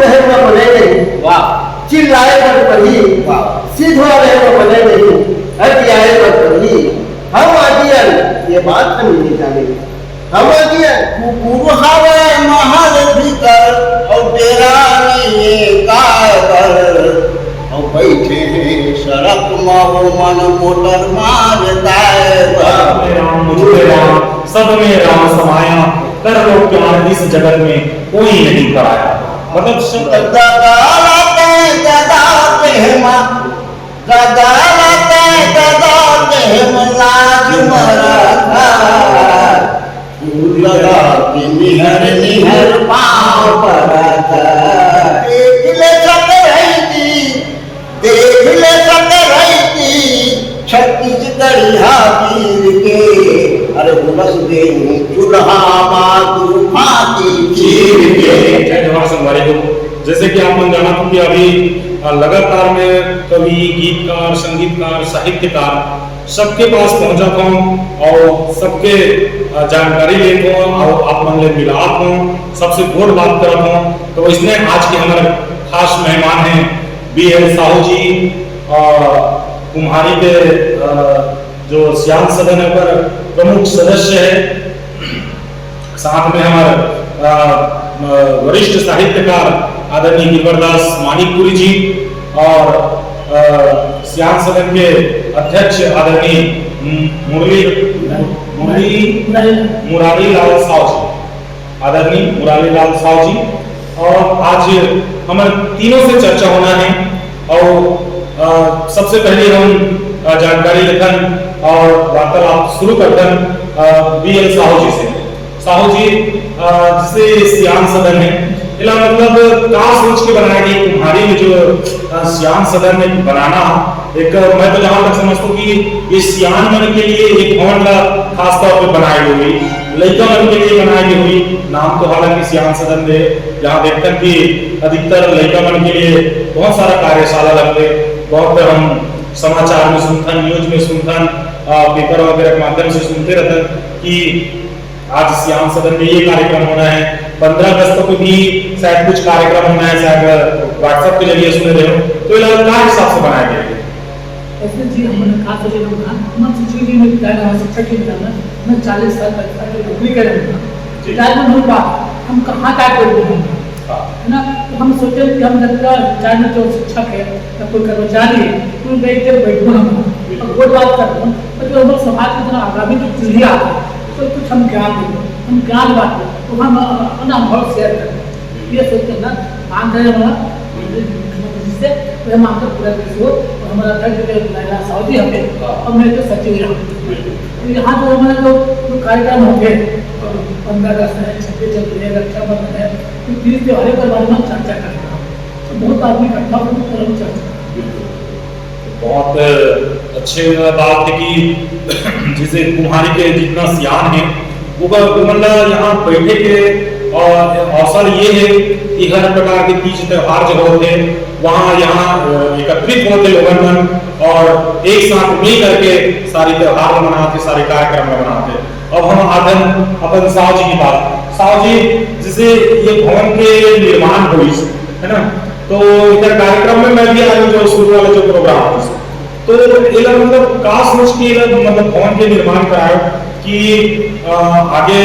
रहे वो बने नहीं, वाह, चिल्लाए पर पढ़ी, वाह, सीधो रहे वो बने नहीं, हटियाए पर पढ़ी, हम आदियन ये बात हम नहीं जाने, हम आदियन कुकुर हवे महल भीतर और तेरा नहीं कायर और बैठे हैं सड़क महो मन मोटर मारता है। राम मुझे राम सब में राम समाया, कर लो प्यार इस जगत में कोई नहीं कराया। मतलब निहर निहर पाँव परत देख ले सक रही थी छत्तीसगढ़िया पीर के अरे बस दे चूल्हा मातू फाती चीर के। जय जवाहर संगवारी को जैसे कि आप जाना था कि अभी लगातार में कवि, गीतकार, संगीतकार, साहित्यकार सबके पास पहुंचा था और सबके जानकारी लेते हो और आप मन ले मिलाप हो, सबसे गोड़ बात करत हो। तो इसमें आज के हमारे खास मेहमान हैं BL साहू जी, कुम्हारी के जो श्याम सदन पर प्रमुख सदस्य है, साथ में हमारे वरिष्ठ साहित्यकार आदरणीय गिरवरदास मानिकपुरी जी और श्याम सदन के अध्यक्ष आदरणीय मुरारी लाल साहू जी, आदरणीय मुरारी लाल साहू जी। और आज हमारे तीनों से चर्चा होना है और सबसे पहले हम जानकारी लेखन और वार्तालाप शुरू करते BL साहू जी से। साहू जी जिसे श्याम सदन है इला मतलब का सोच के बनाया गया कुम्हारी में जो श्याम सदन में बनाना एक, मैं तो जहां तक समझता हूँ कि ये श्याम मन के लिए एक भवन खास तौर पर बनाई हुई, लड़का मन के लिए बनाई हुई। नाम तो हालांकि श्याम सदन है, जहाँ देखते हैं कि अधिकतर लड़का मन के लिए बहुत सारा कार्यशाला लगते, बहुत हम समाचार में सुनते, न्यूज में सुनते, पेपर वगैरह के माध्यम से सुनते रहते कि आज श्याम सदन में ये कार्यक्रम होना है, 15 अगस्त को भी शायद कुछ कार्यक्रम होना है, शायद व्हाट्सएप के जरिए सुन रहे हो। तो ये क्या हिसाब से बनाया गया है? ऐसे जी हमने कहा तो ये लोग हम शिक्षक जी में पहले हमारे शिक्षक की बताना मैं 40 साल तक नौकरी कर रहा था, रिटायरमेंट हो पा हम कहाँ तक कर रहे हैं है ना। तो हम सोचे कि हम जब रिटायरमेंट जो शिक्षक है या कोई कर्मचारी है तो बैठो हम वो बात कर रहे हैं, तो हम समाज की तरह आगामी जो पीढ़ियाँ तो कुछ हम ज्ञान बात तो हम अपना अनुभव शेयर करें, ये सोचते हैं ना। मान रहे हमारा जिससे तो हम आपका पूरा हो और हमारा लैला साउदी हमें और मैं तो सचिव रहा। यहाँ तो हमारे जो कार्यक्रम होंगे 15 अगस्त है, 26 जनवरी है, रक्षाबंधन है, तो 30 त्योहारों के बारे में चर्चा करेंगे। तो बहुत आदमी इकट्ठा होकर हम चर्चा बहुत अच्छे बात है कि जिसे कुम्हारी के जितना सियान है वो मतलब यहाँ बैठे के और अवसर ये है कि हर प्रकार के तीज त्योहार जो होते हैं वहाँ यहाँ एकत्रित होते लोगन और एक साथ मिल करके सारे त्योहार मनाते, सारे कार्यक्रम मनाते। अब हम आदन अपन साहू जी की बात, साहू जी जैसे ये भवन के निर्माण हुई है ना, तो इधर कार्यक्रम में मैं भी आया जो शुरू वाला जो प्रोग्राम हुआ तो इला मतलब का सोच के मतलब भवन के निर्माण कराया कि आगे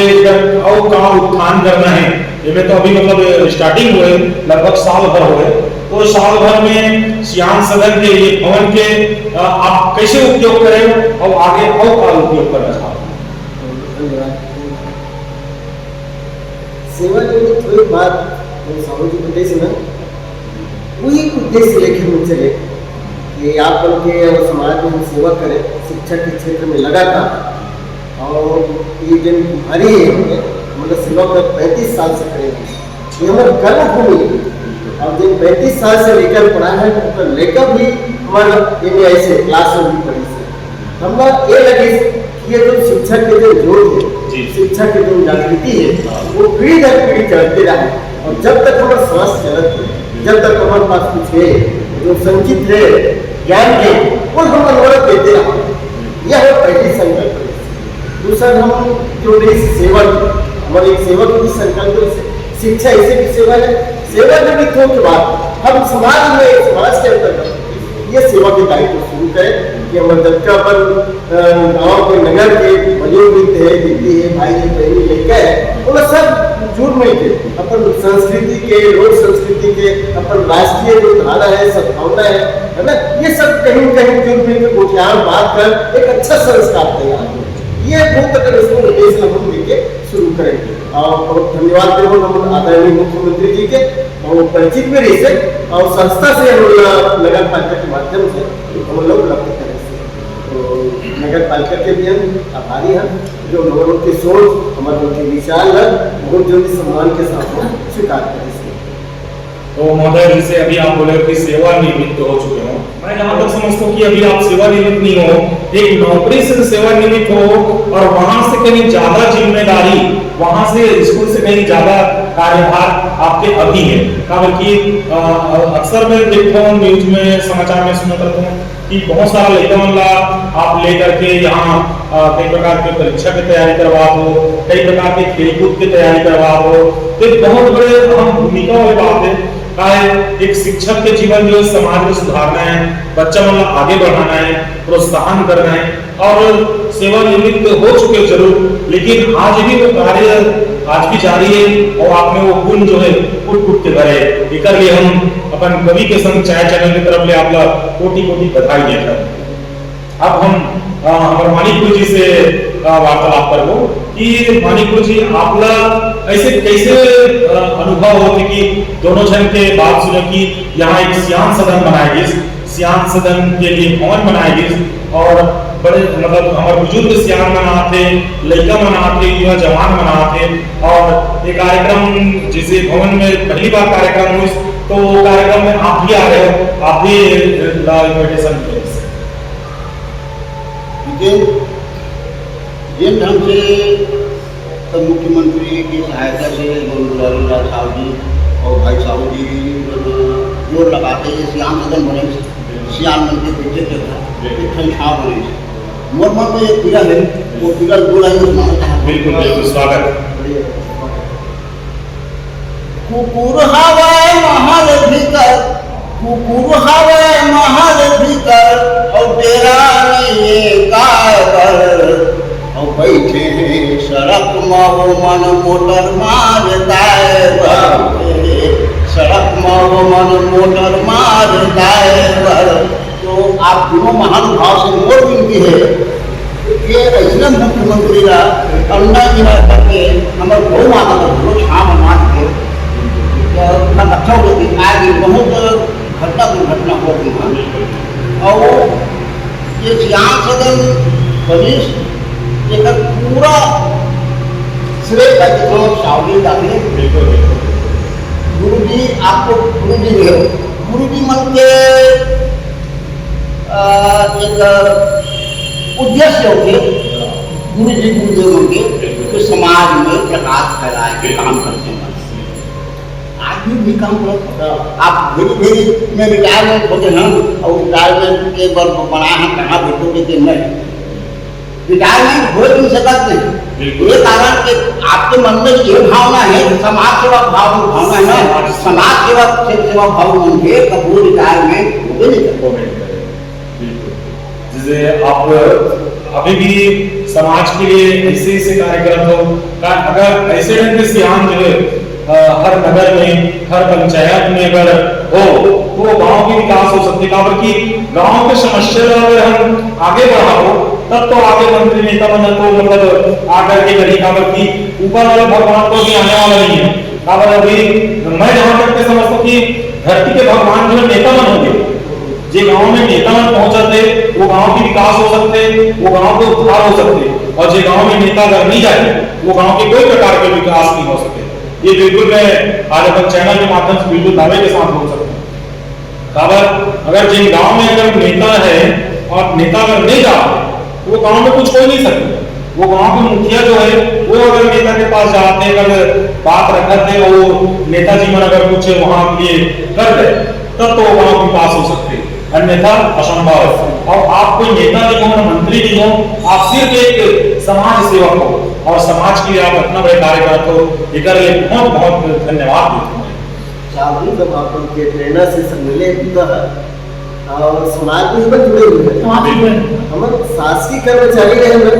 और का उत्थान करना है। इसमें तो अभी मतलब स्टार्टिंग हुए लगभग साल भर हुए, तो साल भर में श्याम सदन के ये भवन के आप कैसे उपयोग करें और आगे और का उपयोग करना चाहते हैं? सेवा की थोड़ी बात साहू जी बताई से ना, वही उद्देश्य लेके मुझसे ले कि आप लोग के और समाज में सेवा करें शिक्षा के क्षेत्र में लगातार। और ये जन कुम्हारी है मतलब सेवा कर 35 साल से करेंगे, ये हमारे कर्मभूमि और जिन 35 साल से लेकर पढ़ा है तो लेकर भी हमारा MI से क्लास में भी पढ़ी से हमारा ये लगे कि ये जो शिक्षा के जो जोड़ है, शिक्षा की जो जागृति है वो पीढ़ी दर पीढ़ी चलते रहे और जब तक हमारा सांस चलत है, जब तक हमारे पास कुछ है जो संचित है ज्ञान के वो हम अनुभव देते रहे। यह है पहली संकल्प। दूसरा हम जो सेवक हमारे एक सेवक की संकल्प शिक्षा ऐसे की सेवा है, सेवानिवृत्त होने के बाद हम समाज के अंतर्गत ये सेवा के दायित्व शुरू करें कि हम जब अपन गाँव के नगर के बुजुर्ग है, दीदी है, भाई है, बहनी लेकर है, वो सब जुड़ मिल के अपन संस्कृति के, लोक संस्कृति के, अपन राष्ट्रीय जो धारा है, सद्भावना है ना, ये सब कहीं कहीं जुड़ मिल के गोठियार बात कर एक अच्छा संस्कार तैयार हो। ये बहुत अगर इसको उद्देश्य हम लेके शुरू करेंगे। और बहुत धन्यवाद देवो हम आदरणीय मुख्यमंत्री जी के और परिचित में रही से और संस्था से हम नगर पालिका के माध्यम से हम लोग उपलब्ध करें तो नगर पालिका के भी हम आभारी हैं जो लोगों की सोच हमारे उनके विचार है बहुत जल्दी सम्मान के साथ हम स्वीकार करें। तो महोदय जैसे अभी आप बोले कि सेवानिवृत्त हो चुके हो, मैं जहाँ तक समझता हूँ कि अभी आप सेवानिवृत्त नहीं हो, एक नौकरी से सेवानिवृत्त हो और वहां से कहीं ज्यादा जिम्मेदारी, वहां से स्कूल से कहीं ज्यादा कार्यभार आपके अभी है। बल्कि अक्सर मैं देखता हूँ न्यूज में, समाचार में सुनता रहता हूँ कि बहुत सारा लड़का मामला आप लेकर के यहाँ कई प्रकार की परीक्षा की तैयारी करवा दो, कई प्रकार के खेलकूद की तैयारी करवा दो, तो बहुत बड़े अहम भूमिका वाली बात है। एक शिक्षक के जीवन जो समाज को सुधारना है, बच्चा मतलब आगे बढ़ाना है, प्रोत्साहन करना है और सेवानिवृत्त हो चुके जरूर, लेकिन आज भी वो कार्य आज भी जारी है और आपने वो गुण जो है कुट कुट के भरे। एक लिए हम अपन कवि के संग चाय चैनल की तरफ ले आपका कोटि कोटि बधाई देकर अब हम हमारे मानिकपुर जी से वार्तालाप करो कि मानिकपुर जी आपला ऐसे कैसे अनुभव होते कि दोनों जन के बात सुने कि यहाँ एक सियान सदन बनाया गया, सियान सदन के लिए भवन बनाया गया और बड़े मतलब हमारे बुजुर्ग सियान मनाते, लड़का मनाते, युवा जवान मनाते और ये कार्यक्रम जिसे भवन में पहली बार कार्यक्रम हुई तो कार्यक्रम में आप भी आ रहे हो, आप भी इन्विटेशन किए। जिन ढंग से मुख्यमंत्री की सहायता से मुरारी लाल साहब जी और भाई साहब जी जोर लगाते हैं सियान सदन बने, सियान मन के पीछे के संख्या बने, मोर मन में एक पीड़ा है, वो पीड़ा दूर है बिल्कुल बिल्कुल स्वागत। कुकुर हवाए महल भीतर, कुकुर हवाए महल भीतर और तेरा नहीं कायर और बैठे हैं सड़क महो मन मोटर मारता है, सड़क महो मन मोटर मारता है। तो आप दोनों महानुभाव से मोर विनती है कि ऐसे मुख्यमंत्री का अन्ना गिरा करके हमारे गौ माता का बहुत छाम मान के अच्छा होती आगे बहुत घटना दुर्घटना हो गई है और ये सियान सदन पुलिस एक पूरा श्रेय का जो शावली डाले गुरु जी आपको गुरु जी मन के एक उद्देश्य होते गुरु जी गुरुदेव के समाज में प्रकाश फैलाए के काम करते हैं। आदमी भी काम करते आप धीरे धीरे में रिटायरमेंट होते हैं और रिटायरमेंट के बल बनाए हैं कहाँ बैठोगे कि नहीं, रिटायरमेंट हो नहीं सकते ये कारण कि आपके मन में ये भावना है समाज सेवा भावना है, समाज सेवा भाव मन के कबूल रिटायरमेंट हो नहीं सकते। जैसे आप अभी भी समाज के लिए ऐसे कार्यक्रम हो, अगर ऐसे ढंग के सियान जो है हर नगर में हर पंचायत में अगर हो तो गांव की विकास हो सकती है। बल्कि गांव के समस्या अगर हम आगे बढ़ाओ तब तो आगे मंत्री नेता बना तो मतलब आकर के करेगा, बल्कि ऊपर वाले भगवान को भी आने वाला नहीं है। अभी मैं जहां तक के समझता हूँ कि धरती के भगवान जो नेता बन होंगे, जो गांव में नेता बन पहुंचते वो गांव की विकास हो सकते, वो गांव के उद्धार हो सकते, और जो गांव में नेता अगर नहीं जाए वो गांव के कोई प्रकार के विकास नहीं हो सकते। ये बिल्कुल मैं आज अपन चैनल के माध्यम से बिल्कुल दावे के साथ बोल सकता हूँ। अगर जिन गांव में अगर नेता है और नेता अगर नहीं जाते वो गांव में कुछ हो नहीं सकते। वो गांव के मुखिया जो है वो अगर नेता के पास जाते अगर बात रखते और नेताजी मन अगर कुछ वहां के लिए कर दे तब तो वो गांव के पास हो सकते, अन्यथा असंभव है। और आप कोई नेता नहीं हो, मंत्री नहीं हो, आप सिर्फ एक समाज सेवक हो और समाज के लिए आप इतना बड़े कार्य करते हो, एक बहुत बहुत धन्यवाद देते हैं। साहब जी मतलब आप लोग के प्रेरणा से सब मिले होता है और समाज में भी जुड़े हुए हैं। समाज में हम शासकीय कर्मचारी रहे हैं,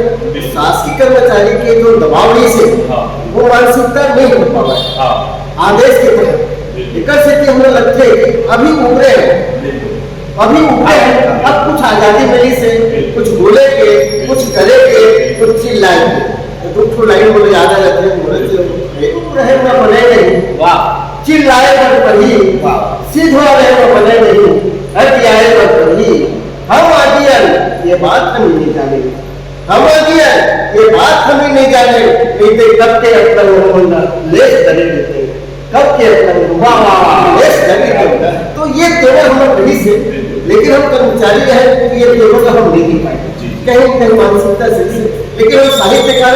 शासकीय कर्मचारी के जो दबाव से हाँ। वो मानसिकता नहीं हो पावा है हाँ आदेश के तहत। एक से कि हमें लगते है कि अभी उभरे हैं, अभी उभरे हैं, अब कुछ आजादी मिली से कुछ बोले के, कुछ करे के, कुछ चिल्लाएंगे। तो दो ठो लाइन बोले याद आ जाते हैं, बोले रहे ना बने नहीं, वाह चिल्लाए पर पढ़ी, सीधो रहे ना बने नहीं, हटियाए पर पढ़ी, हम आदियन ये बात हम नहीं जानेंगे, हम आदियन ये बात हम ही नहीं जाने, नहीं तो कब के अपना होगा लेस करे देते, कब के अपना वाह वाह लेस करे देते। तो ये केवल हम पढ़ी से, लेकिन हम कर्मचारी रहे तो ये केवल हम नहीं पाए कहीं कहीं मानसिकता से, लेकिन हम साहित्यकार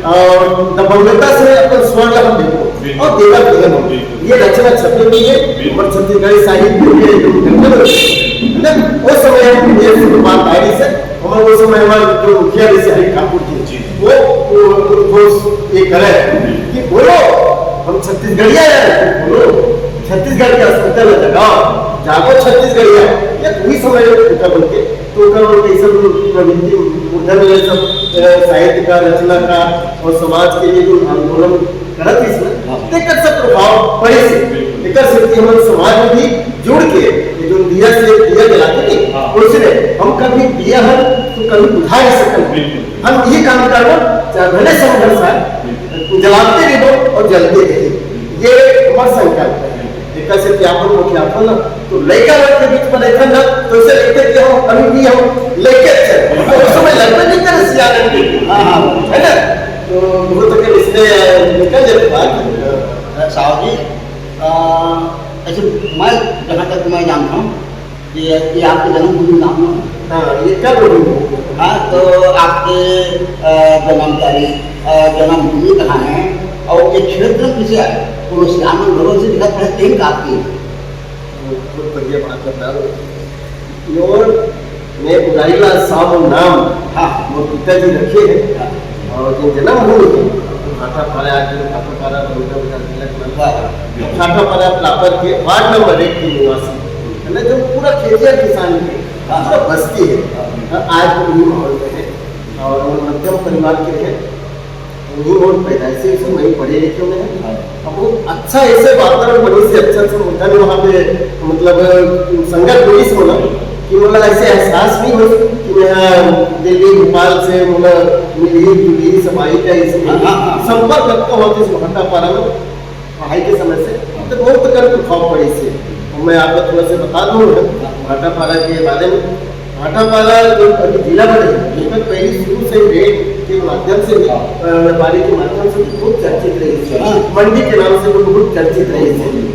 और दबंगता से अपन स्वर्ण हम देखो और देवा देवन हो, ये रचना छपी हुई है और छत्तीसगढ़ी साहित्य के ना वो समय हम ये बात डायरी से हमारे वो समय हमारे जो मुखिया जैसे हरि ठाकुर जी वो ये करे कि बोलो हम छत्तीसगढ़िया है, बोलो छत्तीसगढ़ की अस्पताल लगाओ, जागो छत्तीसगढ़िया, या वही समय उनका बोल के तो कर सब प्रवृत्ति उधर में सब साहित्य का रचना का और समाज के लिए जो आंदोलन करत इसमें देकर सब प्रभाव पड़े से देकर से कि हम समाज में भी जुड़ के ये जो दिया से दिया जलाते नहीं उसने हम कभी दिया है तो कभी बुझा नहीं सकते, हम ये काम करना चाहे भले संघर्ष है जलाते रहो और जलते रहे, ये हमारा संकल्प है। कैसे कि आप लोग क्या था ना तो लड़का लड़के बीच में देखा ना तो इसे लिखते कि हम अभी भी हम लेके चल तो उस समय लगता नहीं कर सियाने हां है ना, तो बहुत तक इसने निकल जाते बात साहब जी ऐसे मैं जहाँ तक मैं जानता हूँ कि ये आपके जन्मभूमि नाम है। हाँ ये कब होगी? हाँ तो आपके जन्म तारीख जन्मभूमि कहाँ है और ये क्षेत्र किसे है पुरुषानंद भवन से दिखा पड़े तीन काफी बहुत बढ़िया बात बता रहे हो। और मैं उदारीला साहब नाम हाँ वो पिताजी रखे हैं और जो जन्म हुई है खाटा पारा आके खाटा पारा बड़ौदा बाजार जिला के खाटा पारा प्रापर के वार्ड नंबर 1 के निवासी है ना, जो पूरा खेतिया किसान के पूरा बस्ती है आज भी माहौल में है और मध्यम परिवार के रहे वही और पैदाइशी से वही पढ़े लिखे हुए हैं। अब वो अच्छा ऐसे वातावरण बनी से अच्छा से उधर वहाँ पे मतलब संगत बनी से होना कि मतलब ऐसे एहसास नहीं हो कि मैं दिल्ली भोपाल से मतलब मिली सफाई का संपर्क रखता होते इस घंटा पारा में पढ़ाई के समय से तो बहुत कर प्रभाव पड़ी से। मैं आपको थोड़ा सा बता दूँ घाटा पारा के बारे में। घाटा पारा जो अभी जिला बने उसमें पहले शुरू से रेट के माध्यम से व्यापारी के माध्यम से बहुत चर्चित रही है, मंडी के नाम से बहुत चर्चित रही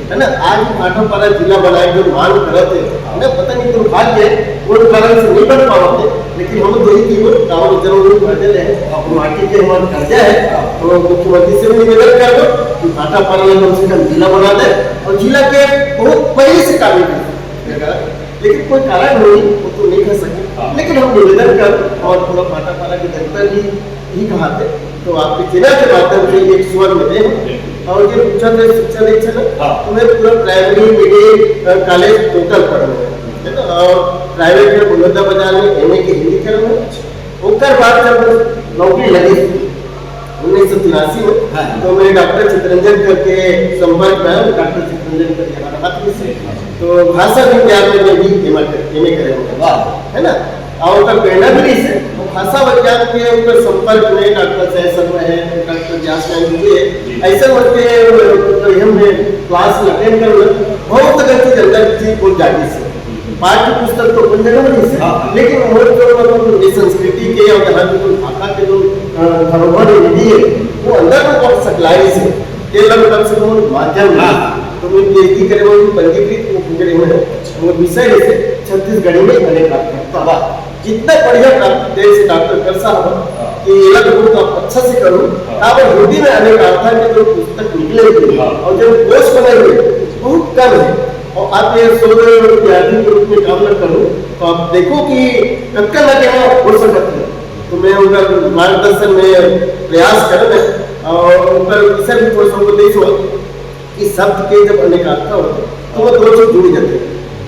है ना। आज घाटा पारा जिला बनाए जो मांग करते है ना, पता नहीं दुर्भाग्य वो कारण से नहीं बन पाते, लेकिन हम दो ही तीन गाँव जरूर भरते रहे माटी के हमारे कर्जा है तो मुख्यमंत्री से भी निवेदन कर दो कि घाटा पारा में कम से कम जिला बना दे और जिला के बहुत पहले से काबिल है, लेकिन कोई कारण नहीं वो तो नहीं कर सके। लेकिन हम निवेदन कर और पूरा घाटा पारा के जनता भी कहा थे तो आपके जिला के माध्यम से एक स्वर में दें और ये पूछा था शिक्षा दीक्षा तो मैं पूरा प्राइमरी मिडिल कॉलेज टोटल पढ़ रहा है ना और प्राइवेट में बड़ौदा बाजार में एमए के हिंदी कर रहा हूँ। उसके बाद जब नौकरी लगी 1983 में तो मैं डॉक्टर चित्रंजन करके संपर्क में आया, डॉक्टर चित्रंजन करके हमारा हाथ से तो भाषा विज्ञान में मैं भी एमए करे है ना और उनका प्रेरणा भी नहीं से वो भाषा विज्ञान के ऊपर संपर्क में डॉक्टर सहसन है डॉक्टर व्यास हुए ऐसे होते हमने क्लास अटेंड कर बहुत अगर चीज अंदर थी बहुत जागी से पाठ्य पुस्तक तो बन जगह नहीं से लेकिन वो जो मतलब संस्कृति के और यहाँ की जो भाषा के जो धरोहर निधि है वो अंदर में बहुत सकलाई से ये लग कम से कम माध्यम तो मैं पीएचडी करे वो पंजीकृत करे हुए हैं वो विषय जैसे छत्तीसगढ़ी में अनेक करता जितना बढ़िया देश से डॉक्टर कर साहब कि ये लग बहुत अच्छा से करूँ आप हिंदी में अनेक अर्था के जो पुस्तक निकले और जो कोर्स बने हुए बहुत कम है और आप ये शोध विद्यार्थी के रूप में काम न करूँ तो आप देखो कि कक्का लगे हो सकते हैं तो मैं उनका मार्गदर्शन में प्रयास कर रहे और उनका विषय भी थोड़ा सा उपदेश हो कि शब्द के जब अनेक अर्थ होते तो वो दो चीज जुड़ी जाती है,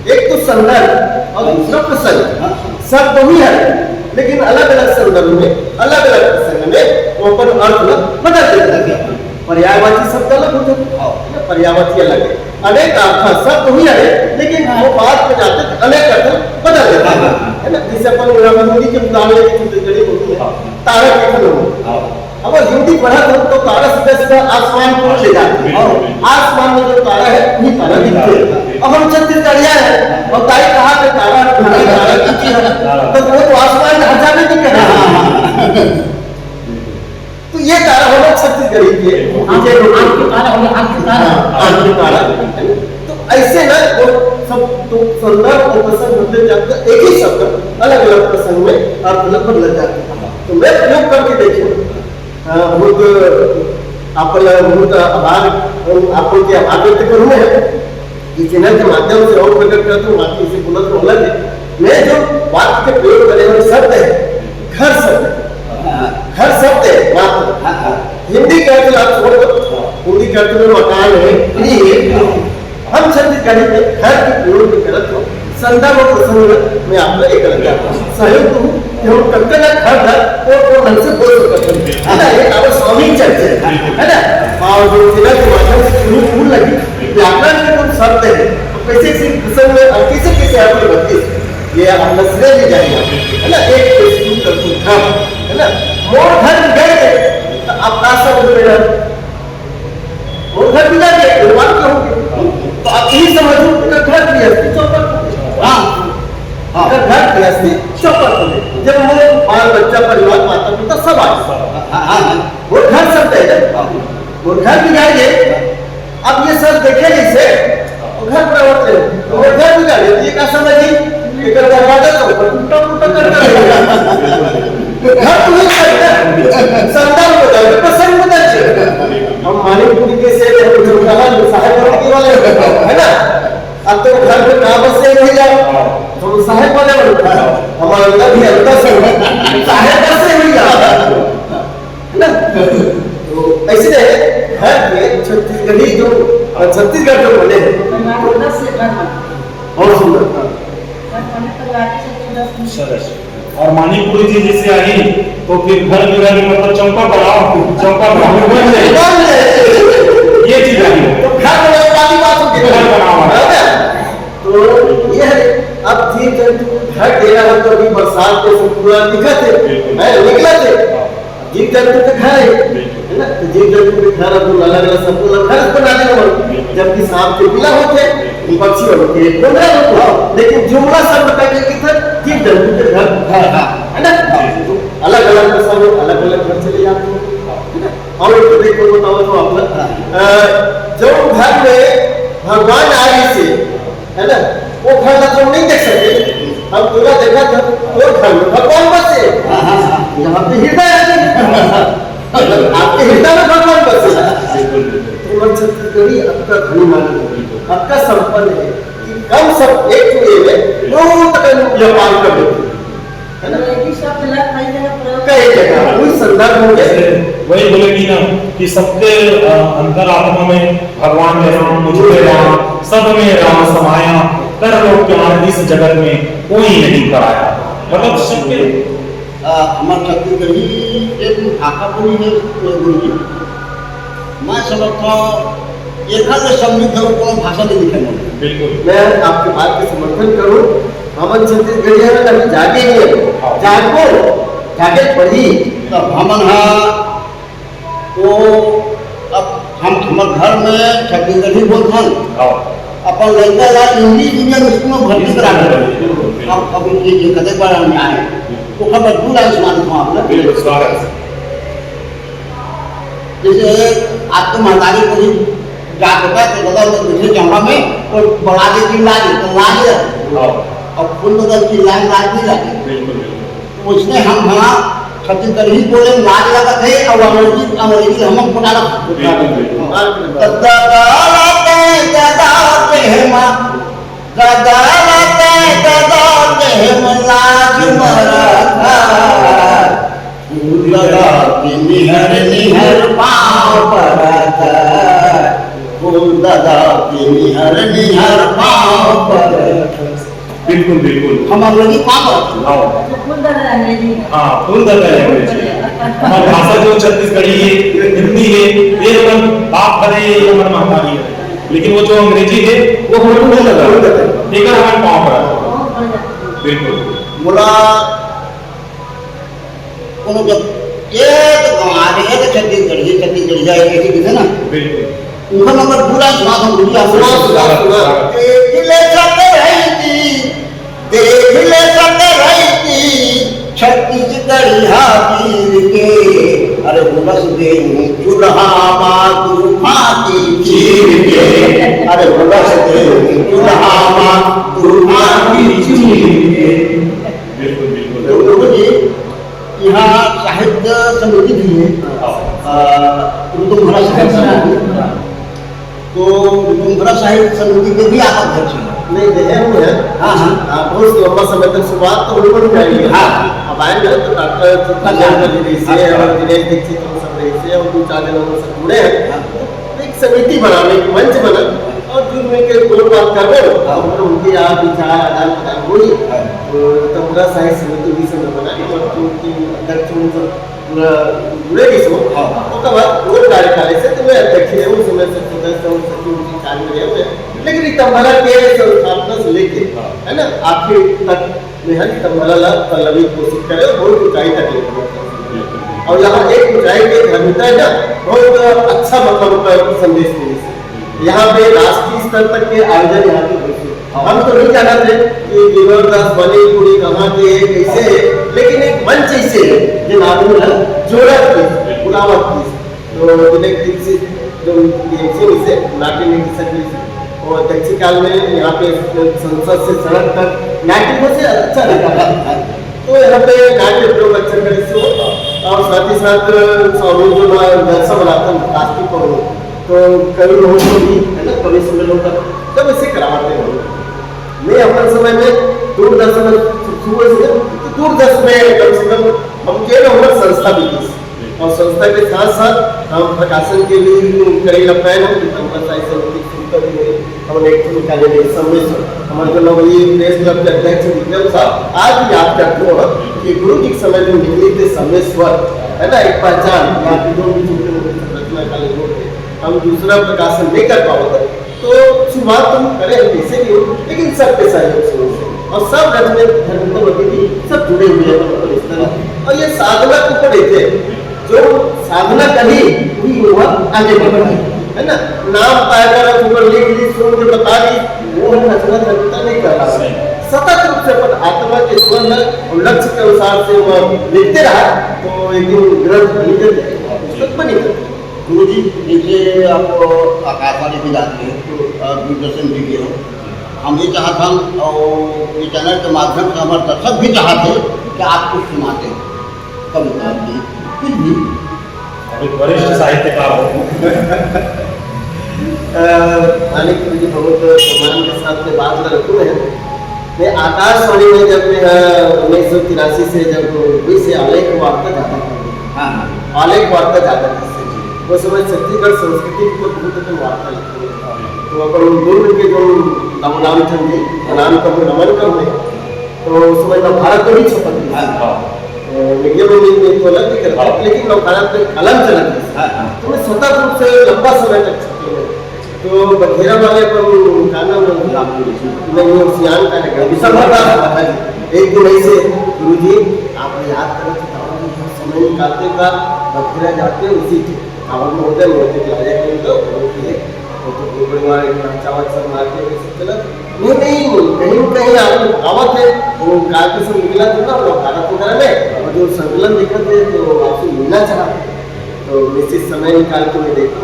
एक तो संदर्भ और दूसरा प्रसंग। शब्द वही है लेकिन अलग अलग संदर्भ में अलग अलग प्रसंग में वो अपन अर्थ बदल देते हैं। पर्यायवाची शब्द अलग होते हैं, पर्यायवाची अलग है, अनेक अर्थ शब्द वही है लेकिन वो बात में जाते तो अनेक अर्थ बदल देते हैं, है ना। जैसे अपन हिंदी के उदाहरण की छत्तीसगढ़ी होती है तारा कथन हो, अब हिंदी पढ़ा तो तारा सीधा आसमान को ले जाते हैं और आसमान में जो तारा है वही तारा दिखते हैं। अब हम छत्तीसगढ़िया है और ताई कहा कि तारा तारा दिखती है तो वो तो आसमान में हटा नहीं दिख रहा। तो ये तारा होगा छत्तीसगढ़ी के आंख तारा। तो ऐसे ना वो सब तो संदर्भ और प्रसंग बदले जाते, एक ही शब्द अलग अलग प्रसंग में अर्थ बदल जाते हैं। तो मैं प्रयोग करके देखिए बहुत बहुत आभार आपको के आभार व्यक्त करूँ मैं इस चैनल के माध्यम से और प्रकट करता हूँ। बाकी इसे बोला तो अलग है, मैं जो वाक्य के प्रयोग करने वाले शब्द है घर शब्द, घर शब्द है मात्र। हिंदी के अर्थ आप छोड़ दो, हिंदी के अर्थ में मकान है, गृह है, हम छत्तीसगढ़ी में घर के प्रयोग में गलत हो संदर्भ और प्रसंग में आपका एक अलग सहयोग हूँ कि हम करते ना घर घर और मन से बोल सकते हैं, है ना। ये आप स्वामी चर्चा है ना, और जो जिला के माध्यम से शुरू फूल लगी व्याकरण के जो शब्द है तो कैसे किसी प्रसंग में और कैसे कैसे आपके बत्तीस ये आप नस्लें भी जाएंगे, है ना। एक घर है ना, मोर घर गए तो आप आशा मेरा मोर घर भी जाएंगे निर्माण करोगे तो आप यही समझो घर भी चौपट घर गृहस्थी चौपट जब वो बाल बच्चा परिवार माता पिता सब आए वो घर सब है वो घर भी जाएंगे। अब ये सब देखे जैसे घर प्रवर्त है तो वो घर भी जाएंगे, ये क्या समझिए दरवाजा तो टूटा टूटा घर तो नहीं करते संदर्भ बदल प्रसंग बदल। हम मानिकपुरी के से साहेब वाले है ना, अब तो घर पे कहाँ बस से नहीं जाओ तो साहेब वाले हमारा अंदर भी अंदर से साहेब बस से नहीं जाओ है ना। तो ऐसे घर में छत्तीसगढ़ी जो छत्तीसगढ़ जो बने बहुत सुंदर और मानिकपुरी जी जैसे आई तो फिर घर में रह मतलब चौका बनाओ चौका बन जाए ये चीज आई तो घर बनाने वाली बात होती है, घर बनाओ तो ये अब जीव जंतु घर दे रहा है तो अभी बरसात में से पूरा दिखा थे निकला थे जीव जंतु के घर है ना, तो जीव जंतु के घर अब अलग अलग सबको घर बनाने वाले जबकि सांप के पिला होते पक्षी होते लेकिन जुमला शब्द कहते किधर जीव जंतु के घर है ना, अलग अलग प्रसंग अलग अलग घर चले जाते हैं। और एक देखो बताओ तो अपना जो घर में भगवान आए से है ना वो घर का तुम नहीं देख सकते, हम पूरा देखा था वो घर में भगवान बसे यहाँ पे हृदय आपके हृदय में भगवान बसे। छत्तीसगढ़ी आपका धनी मानी आपका संपन्न है कि कम सब एक चुए में बहुत व्यापार कर देते है ना, कई जगह कोई संदर्भ हो गए वही बोलेगी ना कि सबके अंतरात्मा में भगवान के राम मुझ में राम सब में राम समाया कर लोग ज्ञान इस जगत में कोई नहीं कराया। मतलब सबके हमारे छत्तीसगढ़ी एक भाषा बोली है गुरुजी मैं समझता हूँ एकाध समृद्ध को भाषा नहीं लिखना। बिल्कुल मैं आपके बात के समर्थन करूं, हमन छत्तीसगढ़िया में कभी जागे नहीं जागो जागे पढ़ी तब हमन वो अब हम हमारे घर में छत्तीसगढ़ी बोलते अपन लड़का ला इंग्लिश मीडियम स्कूल में भर्ती करा दे अब ये कदे पर हम आए वो खबर दूर है सुना दूं आपने बिल्कुल स्वागत जैसे आपको महतारी को जाकर के बदल तो दूसरे जगह में और बड़ा दे चिल्ला दे तो लाज और फुल बदल चिल्ला लाज नहीं लगे उसने हम वहाँ छत्तीसगढ़ी बोले लाज लगा थे और अंग्रेजी हम पुराना निहर निहर पाँव पर फूल मोहब्बत। बिल्कुल बिल्कुल। हम अंग्रेजी पागल। आओ। फुल दादा अंग्रेजी। हाँ फुल दादा अंग्रेजी। हमारी भाषा जो छत्तीसगढ़ी है, हिंदी है, ये मन बाप भरे ये मन महामारी है। लेकिन वो जो अंग्रेजी है वो हमें फुल दादा ठीक है हमारे पाँव पर। बिल्कुल। बोला कोनो जब एक हमारे एक छत्तीसगढ़ी ऐसी दिखे ना बिल्कुल। उनका नंबर पूरा सुना था मुझे सुना। देख ले सकते रही थी छत्तीसगढ़ी हाथी के अरे बस दे चूल्हा मातू फाती चीर के अरे बस दे चूल्हा मातू फाती चीर के। बिल्कुल बिल्कुल। तो जी यहाँ साहित्य समिति भी है ऋतुंभरा साहित्य समिति। तो ऋतुंभरा साहित्य समिति के भी आप अध्यक्ष हैं। नहीं देहे हुए हैं। हाँ हाँ बहुत लंबा समय तक शुरुआत तो उन्होंने जाएंगे। हाँ। अब आएंगे तो डॉक्टर चित्तरंजन जी से और दिनेश दीक्षित हम सब रही से और 2-4 जन हम सब जुड़े हैं। एक समिति बनाने एक मंच बना और जुड़ में के कोई बात कर रहे हो और उनकी आप विचार आदान प्रदान हुई तो ऋतुंभरा साहित्य समिति भी समय बनाई और उनकी अध्यक्ष पूरा जुड़े इसमें। उसके बाद वो कार्यकाल से तो मैं अध्यक्ष है उस समय से सदस्य और सचिव उनकी कार्य में हुए। लेकिन ऋतुंभरा के संस्थापना से लेके है ना आखिर तक में है ऋतुंभरा पल्लवी कोशिश करे और बहुत ऊंचाई तक ले और यहाँ एक ऊंचाई के धर्मिता है ना बहुत अच्छा मतलब संदेश मिली। यहाँ पे राष्ट्रीय स्तर तक के आयोजन यहाँ पे हुए। हम तो नहीं जानते कि विनोदास मणिपुरी कहाँ के कैसे है लेकिन एक मंच ऐसे है जो नाम है जोड़क की बुलावट की तो दिनेश दीक्षित जो डीएमसी से नाट्य निर्देशक और अध्यक्ष काल में यहाँ पे संसद से सड़क तक नाट्य से अच्छा रहता तो यहाँ पे नाट्य प्रयोग अच्छा करे से हो और साथ ही साथ दर्शन बनाता राष्ट्रीय को तो कवि लोगों को भी है ना कवि सम्मेलन का तब इसे कराते हैं। मैं अपने समय में दूरदर्शन में कम से कम हम के हमारे संस्था भी थी और संस्था के साथ साथ हम प्रकाशन के लिए करेगा प्रयास हम एक निकाले हमारे जो लोग ये प्रेस क्लब के अध्यक्ष विक्रम साहब आज भी याद करते हो कि गुरु जी के समय में निकली थे सम्मेश्वर है ना एक पहचान यहाँ की जो भी संरचना काले लोग थे हम दूसरा प्रकाशन नहीं कर पाओगे तो शुरुआत तुम करें कैसे भी हो लेकिन सबके सहयोग से और सब रचने धर्मवती सब जुड़े हुए हैं इस तरह और ये साधना के ऊपर थे जो साधना करी हुई हुआ आगे बढ़ रही है ना नाम पाकर ऊपर लिख ली सुन के बता दी वो रचना धर्मता नहीं कर रहा सतत रूप से पर आत्मा के स्वर और लक्ष्य के अनुसार से वह लिखते रहा तो एक दिन ग्रंथ बनी करते पुस्तक बनी करते। गुरु जी देखिए आपको आकाशवाणी भी जाती है दूरदर्शन भी की हो हम ये चाहते हैं और ये चैनल के माध्यम से हमारे दर्शक भी चाहते कि आप कुछ सुनाते हैं कविता भी कुछ भी वरिष्ठ साहित्यकार हो मालिक जी बहुत सम्मान के साथ में बात करते हैं। मैं आकाशवाणी में जब मैं 1983 से जब हुई से आलेख वार्ता जाता था आलेख वार्ता जाता था वो समय छत्तीसगढ़ संस्कृति को बहुत वार्ता लिखते हैं तो अपन गुरु के जो रामचंद्र जी नाम का नमन कर तो उस समय नवभारत में भी छपत मीडिया में तो अलग ही करता लेकिन नवभारत में कलम चलती तो मैं स्वतः रूप से लंबा समय तक छपी है तो बघेरा वाले पर का नाम नहीं सियान का एक दिन ऐसे गुरु जी आप याद करें समय निकालते का बघेरा जाते उसी आवक होते मोटे लाया तो चावल सब मारते सब चला नहीं कहीं आप आवत है वो कार के सब निकला था ना भारत वगैरह में और जो संकलन दिक्कत है तो आपसे मिलना चाहा तो निश्चित समय निकाल के मैं देखूँ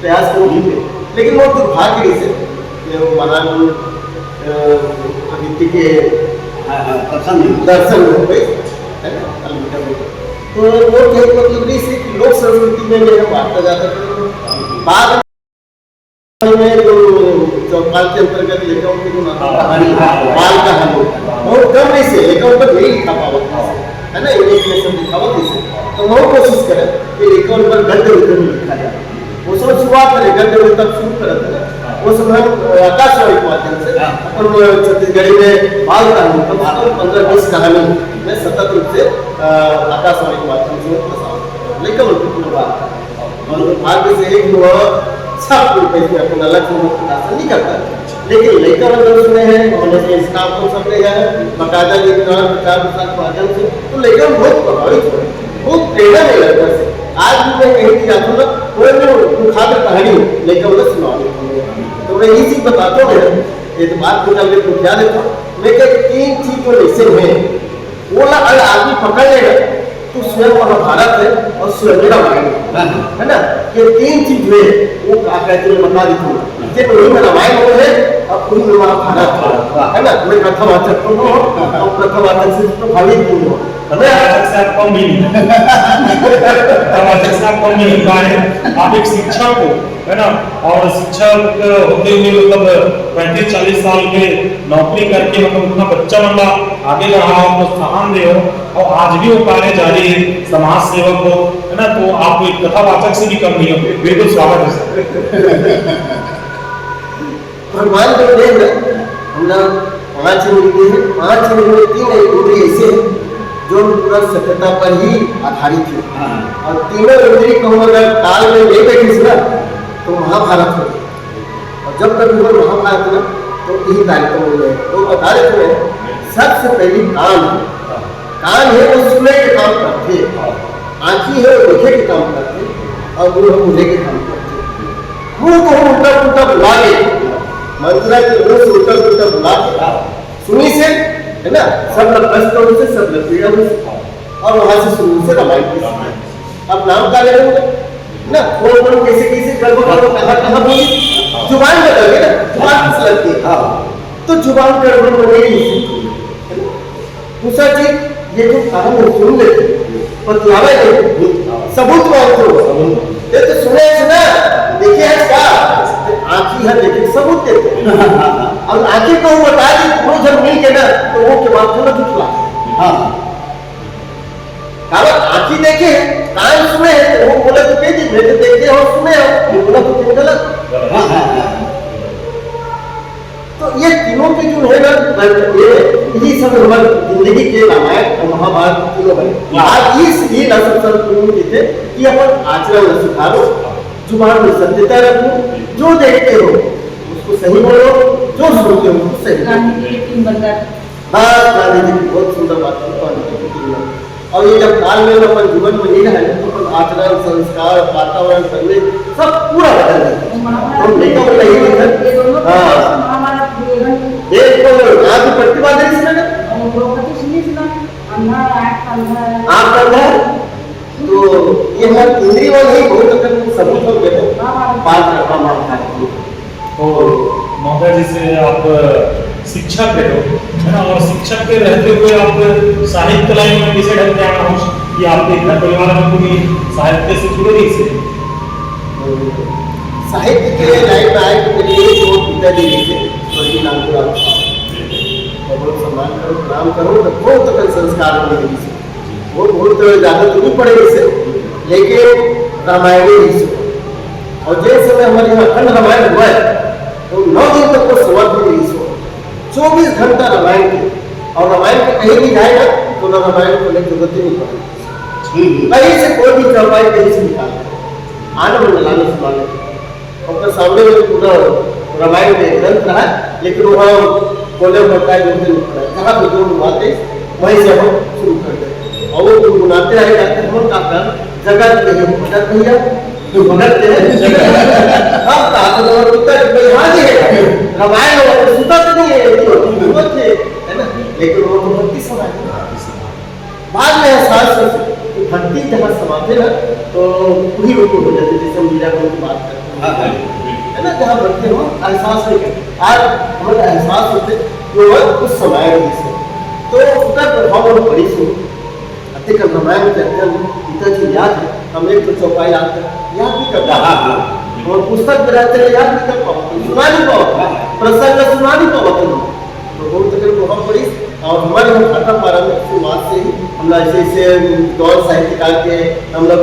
प्रयास करूँगी लेकिन वो दुर्भाग्य से वो महान अदिति के दर्शन हो गए है ना तो वो मतलब लोक संस्कृति में मैं वार्ता जाता था बाद में जो चौपाल के अंतर्गत लेखकों की जो बाल कहानी बहुत कम नहीं से लेखकों पर नहीं लिखा पावत है ना इमेजिनेशन दिखावत इसे तो बहुत कोशिश करें कि लेखकों पर गद्य उद्योग लिखा जाए वो सब शुरुआत करें गद्य तब शुरू करते हैं वो समय आकाशवाणी के माध्यम से अपन छत्तीसगढ़ी में बाल कहानी 15-20 कहानी में सतत रूप से आकाशवाणी के माध्यम से प्रसारित लेकिन और भाग्य से एक सब पैसे अपन अलग से प्रकाशन नहीं करता, लेकिन लड़का मतलब सुने हैं उन्होंने इस काम को सब ले गया बकायदा प्रचार प्रसार के माध्यम से, तो लड़का बहुत प्रभावित हुए, बहुत प्रेरणा मिले लड़का से। आज भी मैं कहीं भी जाता हूँ ना वो खाकर कहानी लड़का मतलब सुना, तो मैं ये चीज बताता हूँ ये तो बात को जब मैं क्या देता हूँ मैं क्या 3 चीज जो ऐसे हैं वो अगर आदमी पकड़ लेगा तो स्वयं महाभारत है और स्वयं रामायण है ना, ये 3 चीज हुए वो क्या कहते हैं बता देता हूँ, ये वही में रामायण हो है और वही में महाभारत है ना। मैं कथा वाचक हूँ और कथा वाचक से प्रभावित हूँ, वाचक से आप कम नहीं वाचक से आप कम नहीं पाए, आप एक शिक्षक हो है ना, और शिक्षक होते हुए मतलब 35-40 साल के नौकरी करके मतलब उतना बच्चा मतलब आगे बढ़ाओ तो स्थान दे हो और आज भी वो कार्य जारी है, समाज सेवक हो है ना, तो आप एक कथावाचक से भी कम नहीं हो, बिल्कुल स्वागत है। भगवान को देख हम लोग 5 मिनट हैं, 5 मिनट में 3 इंद्रिय ऐसे हैं जो पूरा सत्यता पर ही आधारित है, और तीनों इंद्रिय को अगर ताल में ले बैठे ना तो महाभारत हो गया, और जब तक वो महाभारत ना तो यही कार्यक्रम हो गए। तो बता देते हैं सबसे पहली कान है वो सुनने के काम करते, आँखी है वो देखे के काम करते, और मुँह हम बोले के काम करते। मुँह को हम उल्टा पुल्टा बुला के मंत्रा के मुँह से उल्टा पुल्टा बुला के सुनी से है ना, सब लोग कष्ट से सब लोग पीड़ा से, और वहां से शुरू से रामायण की अब नाम का ले ना कौन कैसे कैसे गड़बड़ कहाँ बोली जुबान बदल गई ना, जुबान किस लगती है तो जुबान गड़बड़ हो गई। दूसरा चीज ये जो कहानी सुन लेते बतलावे सबूत मांगते हो, ये तो सुने सुना देखिए क्या आँखी है लेकिन सबूत देते अब आँखी को बता दी वो जब मिल के ना तो वो के बाद थोड़ा जुटला आँखी देखे कान सुने तो वो बोले तो कह दी मैं तो देखे हो सुने हो बोला तो क्यों गलत। तो ये तीनों के जो है ना यही सब हमारी जिंदगी के रामायण और महाभारत तीनों बने। आज ये लक्ष्य थे कि अपन आचरण में सुधारो, जुबान में सत्यता रखो, जो देखते हो उसको सही बोलो, जो सुनते हो उसको सही बोलो। बस गांधी जी की बहुत सुंदर बात और ये जब काल में अपन जीवन में नहीं रहे तो अपन आचरण संस्कार वातावरण करने सब पूरा बदल जाता है। नहीं तो नहीं देखो आप प्रतिभा दे इसमें आप तो ये हर इंद्रिय वाले ही बहुत अगर सबूत हो गए बात करना मांगता है। और महोदय जी से आप शिक्षक रहे हो है ना, और शिक्षक के रहते हुए आप साहित्य लाइन में कैसे ढल जाना हो कि आपके घर परिवार में पूरी साहित्य से जुड़े नहीं से साहित्य के लाइन में आए तो मेरे पिताजी से वही नाम को बहुत सम्मान करो प्रणाम करो तो बहुत संस्कार होने से वो बहुत ज़्यादा तो नहीं पड़े इससे, लेकिन रामायणी ही और जिस समय हमारे यहाँ अखंड रामायण हुआ है तो 9 दिन तक वो समाप्त नहीं हो 24 घंटा रामायण की, और रामायण को कहीं भी जाएगा तो ना रामायण को लेकर जरूरत ही नहीं पड़ेगी, कहीं से कोई भी चौपाई कहीं से निकाल आने में लाने से माने और सामने में पूरा रामायण में ग्रंथ रहा, लेकिन वहाँ बोले पड़ता है जहाँ पे जो बातें वहीं से हम शुरू कर दें और वो गुनगुनाते रहे जाते हैं। हम का कर जगत नहीं भगत भैया जो भगत है हम का और उत्तर यहाँ ही है रामायण और सुता तो नहीं है जरूरत है ना, लेकिन वो तो भक्ति समाज बाद में एहसास भक्ति जहाँ समाते ना तो वही रूप हो जाते जैसे मीरा की बात करते है ना, जहाँ भक्ति हो एहसास नहीं करते आज हमारा एहसास होते जो उस समय तो उसका प्रभाव हम बड़ी सुन अतिक रामायण के अंदर पिताजी याद है हम एक तो चौपाई याद भी करता और पुस्तक में रहते हैं याद नहीं कर पाओ सुना नहीं पाओ प्रसंग सुना नहीं पाओ तो बहुत तक प्रभाव पड़ी। और हमारे यहाँ घाटा पारा में शुरुआत से ही हम लोग ऐसे गौर साहित्यकार के हम लोग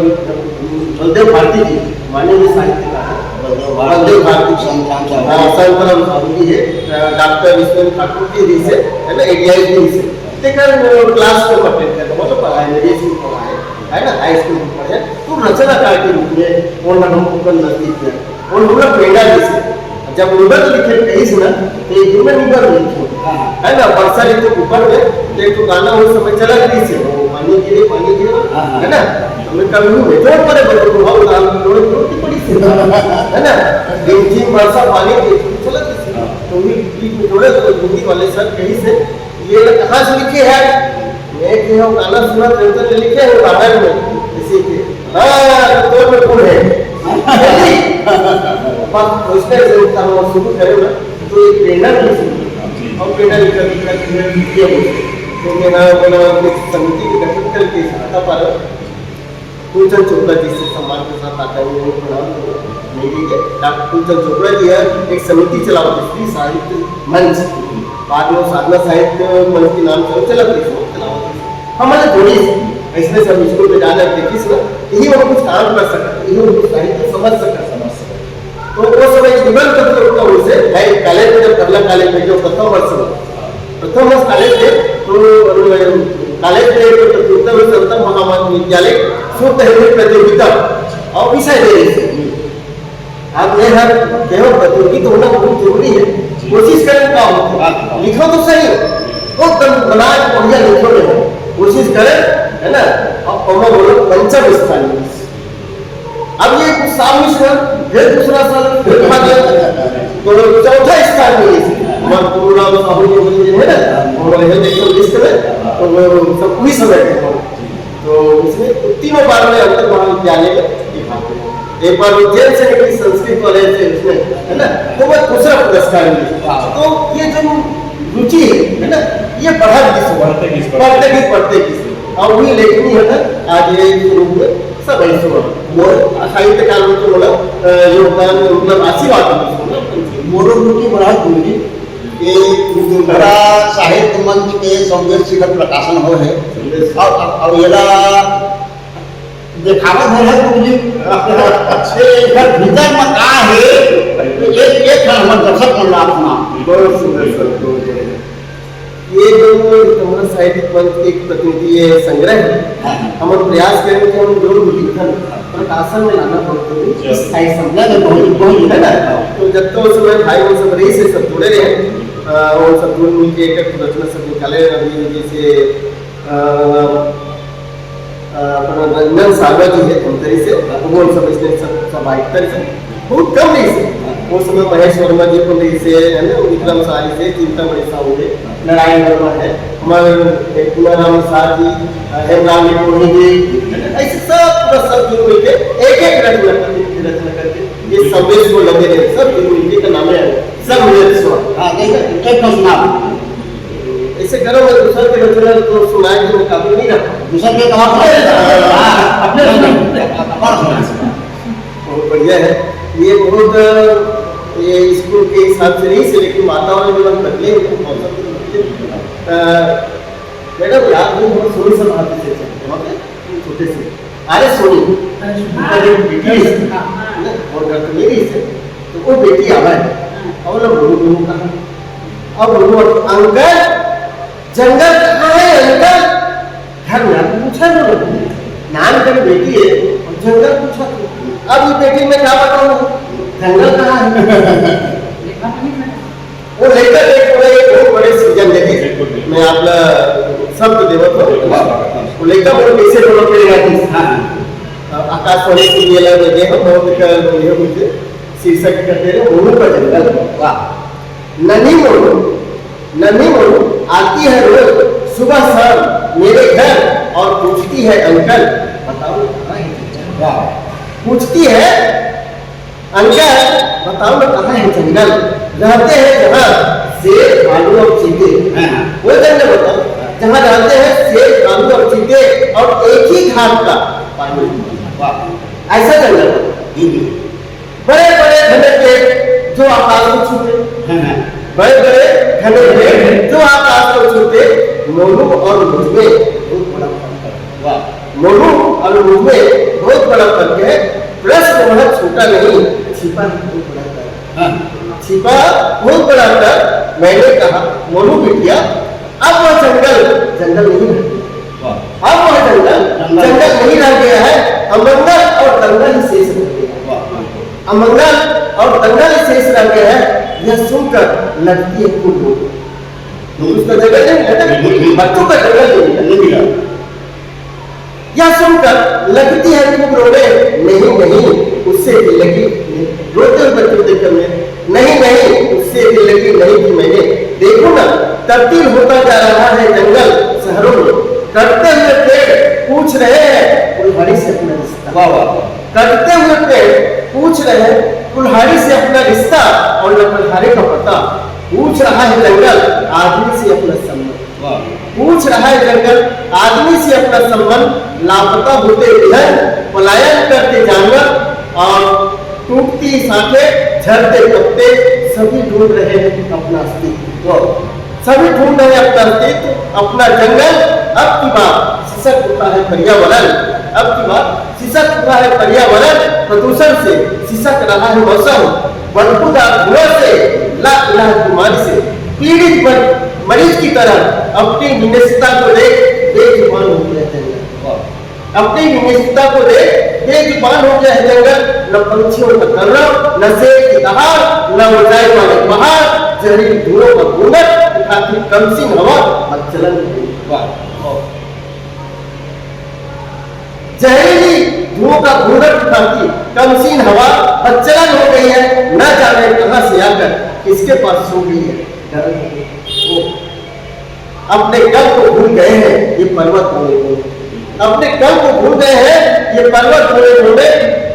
बलदेव भारती जी माननीय साहित्यकार बलदेव भारती संतराम साहू। हाँ संतराम साहू जी है डॉक्टर विश्वनाथ ठाकुर की दी से है ना एडीआई की से देखकर क्लास को अटेंड करते मतलब पढ़ाए मेरी स्कूल पढ़ाए है ना हाई स्कूल में पढ़े तो रचनाकार के रूप में और नगम नजदीक में और हम लोग प्रेरणा दी से जब निबंध लिखे कहीं से ना तो एक दिन में निबंध लिखे है ना वर्षा ऋतु ऊपर में एक तो गाना उस समय चला रही से वो पानी गिरे है ना हमें कभी में जोड़ पड़े बड़े प्रभाव नाम जोड़े की पड़ी से है ना दिन वर्षा पानी चला रही से तो बीच में जोड़े तो हिंदी वाले सर कहीं से ये कहाँ से लिखे हैं मैं कि हम गाना सुना तो लिखे हैं बाहर में इसी के हाँ तो में कौन है उसका जरूर था वो शुरू करे ना तो एक प्रेरणा मिली और प्रेरणा लिखा तो मेरा समिति के गठन करके सहायता पर कुलचंद चोपड़ा जी से सम्मान के साथ आता है मेरी डॉक्टर कुलचंद चोपड़ा जी है एक समिति चला स्त्री साहित्य मंच बाद में साधना साहित्य मंच के नाम से चला हमारे जोड़ी ऐसे सब स्कूल में जाना देखी से यही वो कुछ काम कर सकते यही वो कुछ साहित्य समझ सकते तो वो समय निबंध प्रतियोगिता उनसे है कॉलेज में जब करला कॉलेज में जो प्रथम वर्ष कॉलेज थे तो कॉलेज में प्रतियोगिता में संतन महाविद्यालय सूत्र प्रतियोगिता और विषय दे रही थी अब ये हर केवल प्रतियोगिता होना बहुत जरूरी है कोशिश करें क्या होता लिखो तो सही वो बना बढ़िया लिखो नहीं कोशिश करें है ना अब हम बोलो पंचम स्थान अब ये कुछ साल में फिर दूसरा साल फिर तो चौथा स्थान में हमारे पूर्णराम साहू जी है ना हमारे हेल्थ एक्सपर्ट में तो वो सब पूरी समय के तो इसमें तीनों बार में अंतर महाविद्यालय में एक बार उज्जैन से निकली संस्कृत कॉलेज से उसमें है ना तो वह दूसरा पुरस्कार मिला तो ये जो रुचि है ना ये बढ़ते किस और वही लेखनी है ना आज ये रूप में सब ऐसे वो साहित्य काल में तो बोला योगदान मतलब आशीर्वाद मोरो रुचि बड़ा दूरी ये बड़ा साहित्य मंच के संवेद शिखर प्रकाशन हो है और येला दिखावत है मुझे घर भीतर में का है एक हम दर्शक मन अपना बहुत सुंदर सर ये जो हमारा साहित्यिक मंच के एक प्रतिनिधि ये संग्रह है हम प्रयास करें कि हम जो लिखन प्रकाशन में लाना पड़ता है स्थायी संज्ञा में बहुत है ना तो जब तक उस समय भाई वो सब रही से सब जुड़े रहे और सब जुड़ मिलके एक रचना सब निकाले अभी जैसे रंजन सागर जी है धमतरी से वो सब इसने सब आइटर से बहुत कम नहीं से उस समय महेश वर्मा जी को नहीं से है ना विक्रम सारी से चिंता बड़ी साहू है नारायण वर्मा है हमारे पुनाराम शाह जी हेमराम जी ऐसे सब जुड़ मिलके एक रचना करके ये संदेश को लगे रहे सब जुड़ मिलके का नाम है सब मिले ऐसे करो मैं दूसरा के रचना तो सुनाए के मुकाबले नहीं रखा दूसरा के बहुत बढ़िया है ये बहुत ये स्कूल के हिसाब से नहीं से लेकिन वातावरण जो बदले मैडम याद नहीं बहुत सोनी से बात से छोटे से अरे सोनी और घर तो मेरी से तो वो बेटी आवा है और लोग बोलू कहा अब बोलू अंकल जंगल कहाँ है अंकल घर में पूछा ना नाम का बेटी है और जंगल पूछा अब ये बेटी में क्या बताऊँ जंगल कहाँ है वो लेकर एक बहुत बड़े सीजन देखे मैं आपला शब्द देवत हूँ वो लेकर वो कैसे बोलो पड़ेगा आकाशवाणी से ये लग रहे हैं बहुत ये मुझे शीर्षक करते हैं मोनू का जंगल वाह नन्ही मोनू आती है रोज सुबह शाम मेरे घर और पूछती है अंकल बताओ पूछती है अंकल बताओ ना कहाँ है जंगल रहते हैं जहाँ शेर भालू और चीते वो जंगल बताओ जहाँ रहते हैं शेर भालू और चीते और एक ही घाट का पानी ऐसा जंगल बड़े बड़े घने पेड़ जो आकाश को छूते बड़े बड़े घने पेड़ जो आकाश को छूते मोनू और मुझमें बहुत बड़ा फर्क है मोनू और मुझमें बहुत बड़ा फर्क है प्रश्न बहुत छोटा नहीं छिपा बहुत बड़ा कर, हाँ, छिपा बहुत बड़ा कर। मैंने कहा मोनू बिटिया अब वह जंगल नहीं रह, वाह, अब वह जंगल नहीं रह गया है। अमंगल और दंगल ही शेष रह गया है। वाह, अमंगल और दंगल ही शेष रह गया है। यह सुनकर लगती है खूब उसका जंगल नहीं, बच्चों का जंगल नहीं मिला। यह सुनकर लगती है खूब रोने, नहीं उससे दिल लगी, रोते हुए बच्चों देखकर मैं, नहीं उससे दिल लगी नहीं कि मैंने, देखो ना तब्दील होता जा रहा है जंगल शहरों में। कटते हुए पेड़ पूछ रहे हैं कुल्हाड़ी से अपना रिश्ता, वाह, वाह, कटते हुए पेड़ पूछ रहे हैं कुल्हाड़ी से अपना रिश्ता, और न कुल्हाड़ी का पता। पूछ रहा है जंगल आदमी से अपना संबंध, वाह, पूछ रहा है जंगल आदमी से अपना संबंध। लापता होते विहन, पलायन करते जानवर, और टूटती शाखें झड़ते पत्ते, सभी ढूंढ रहे हैं अपना अस्तित्व, सभी ढूंढ रहे हैं अपना अस्तित्व, अपना जंगल। अब की बात सिसक उठा है पर्यावरण, अब की बात सिसक उठा है पर्यावरण। प्रदूषण से सिसक रहा है मौसम, बदबूदार धुआं से, लाख बीमारी से पीड़ित मरीज की तरह अपनी विनम्रता को देख बेजुबान हो गया जंगल, अपनी विनम्रता को देख बेजुबान हो गया है जंगल। न पंछियों का कलरव, न शेर की दहाड़, न ऊंचाई वाले पहाड़, जहरीली धुओं का घूंघट उठाती कमसिन हवा मच्चलन जहरीली धुओं का घूंघट उठाती कमसिन हवा मच्चलन हो गई है। न जाने कहां से आकर किसके पास सो गई है वो अपने कल को भूल गए हैं ये पर्वत बोले बोले, अपने कल को भूल गए हैं ये पर्वत बोले बोले।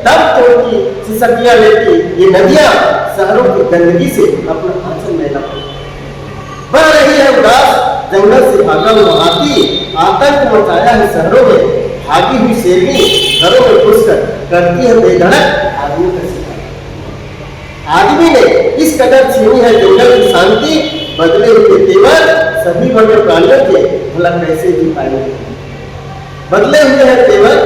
तब तो उनकी सिसकियां लेती ये नदियां शहरों की गंदगी से अपना आंचल मैला बढ़ रही है उदास। जंगल से भागा हुआ हाथी आतंक मचाया है शहरों में, भागी हुई शेरनी घरों में घुसकर करती है बेधड़क आदमी का शिकार। आदमी ने इस कदर छीनी है जंगल की शांति, बदले हुए तेवर सभी वन्य प्राणियों के भला कैसे जी पाएंगे। बदले हुए हैं तेवर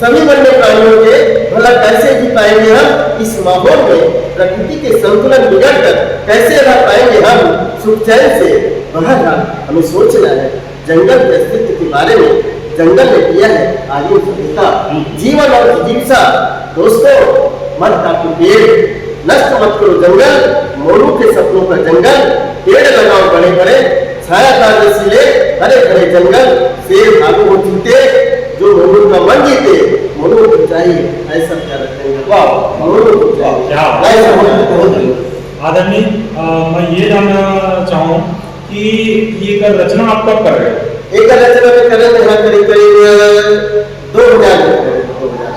सभी वन्य प्राणियों के भला कैसे जी पाएंगे हम। इस माहौल में प्रकृति के संतुलन बिगड़कर कैसे रह पाएंगे हम सुख चैन से। बहरहाल हमें सोचना है जंगल के अस्तित्व के बारे में। जंगल ने किया है आजीव सभ्यता, जीवन और जिज्ञासा। दोस्तों मत काटो पेड़, नष्ट मत करो जंगल, मोरू के सपनों का जंगल। पेड़ लगाओ बड़े बड़े, छायादार रसीले हरे भरे जंगल। शेर भागो हो जीते, जो मोरू का मन जीते। मोरू को चाहिए ऐसा प्यारा जंगल, वाह मोरू को चाहिए ऐसा मन। आदरणीय मैं ये जानना चाहूँ कि ये कर रचना आप कब कर रहे हो? एक रचना में करें यहाँ करीब करीब 2000